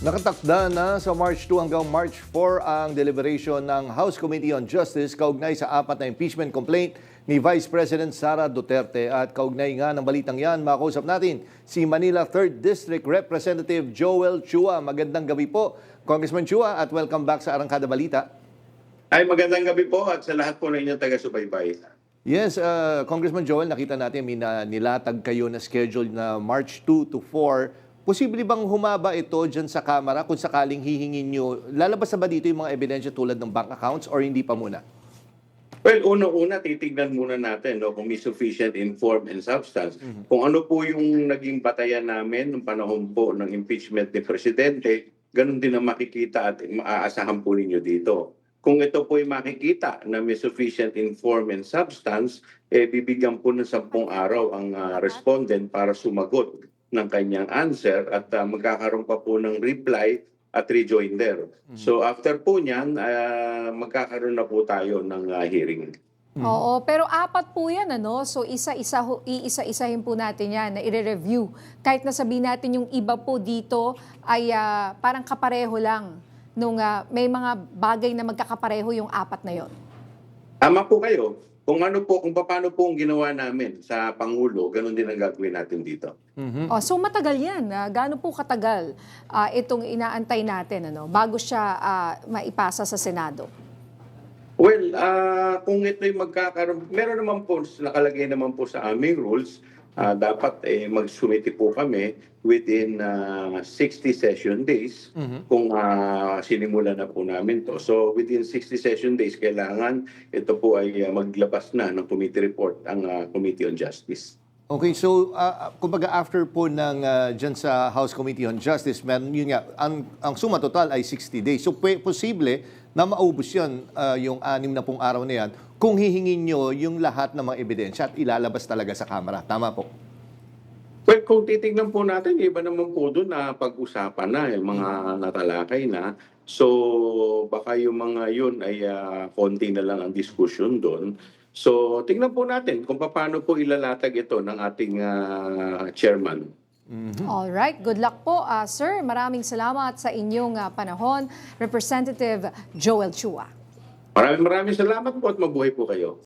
Nakatakda na sa March 2 hanggang March 4 ang deliberation ng House Committee on Justice kaugnay sa apat na impeachment complaint ni Vice President Sara Duterte. At kaugnay nga ng balitang yan, makausap natin si Manila 3rd District Representative Joel Chua. Magandang gabi po, Congressman Chua, at welcome back sa Arangkada Balita. Ay, magandang gabi po at sa lahat po na inyong taga-subaybay. Yes, Congressman Joel, nakita natin nilatag kayo na schedule na March 2 to 4. Posible bang humaba ito dyan sa Kamara kung sakaling hihingin nyo? Lalabas na ba dito yung mga ebidensya tulad ng bank accounts or hindi pa muna? Well, una-una, titignan muna natin kung may sufficient in form and substance. Kung ano po yung naging batayan namin nung panahon po ng impeachment ni Presidente, ganun din ang makikita at maaasahan po ninyo dito. Kung ito po ay makikita na may sufficient in form and substance, bibigyan po ng 10 araw ang respondent para sumagot ng kanyang answer at magkakaroon pa po ng reply at rejoinder. So after po niyan, magkakaroon na po tayo ng hearing. Oo, pero apat po yan, ano? So iisa-isahin po natin yan na i-review. Kahit na sabihin natin yung iba po dito ay parang kapareho lang nung may mga bagay na magkakapareho yung apat na yon. Tama po kayo. Kung paano po ang ginawa namin sa Pangulo, ganun din ang gagawin natin dito. Oh, so matagal yan. Gaano po katagal itong inaantay natin ano, bago siya maipasa sa Senado? Well, kung ito'y magkakaroon, meron naman po, nakalagay naman po sa aming rules, dapat mag-sumiti po kami within 60 session days kung sinimulan na po namin to. So within 60 session days, kailangan ito po ay maglabas na ng committee report ang Committee on Justice. Okay, so kumbaga after po ng dyan sa House Committee on Justice, yun nga, ang suma total ay 60 days. So posible na maubos yun, yung 60 araw na yan, kung hihingin nyo yung lahat ng mga ebidensya at ilalabas talaga sa Kamara. Tama po? Well, kung titignan po natin, iba naman po doon na pag-usapan na, yung mga natalakay na. So baka yung mga yun ay konti na lang ang diskusyon doon. So tingnan po natin kung paano po ilalatag ito ng ating chairman. All right, good luck po, sir. Maraming salamat sa inyong panahon, Representative Joel Chua. Maraming salamat po at mabuhay po kayo.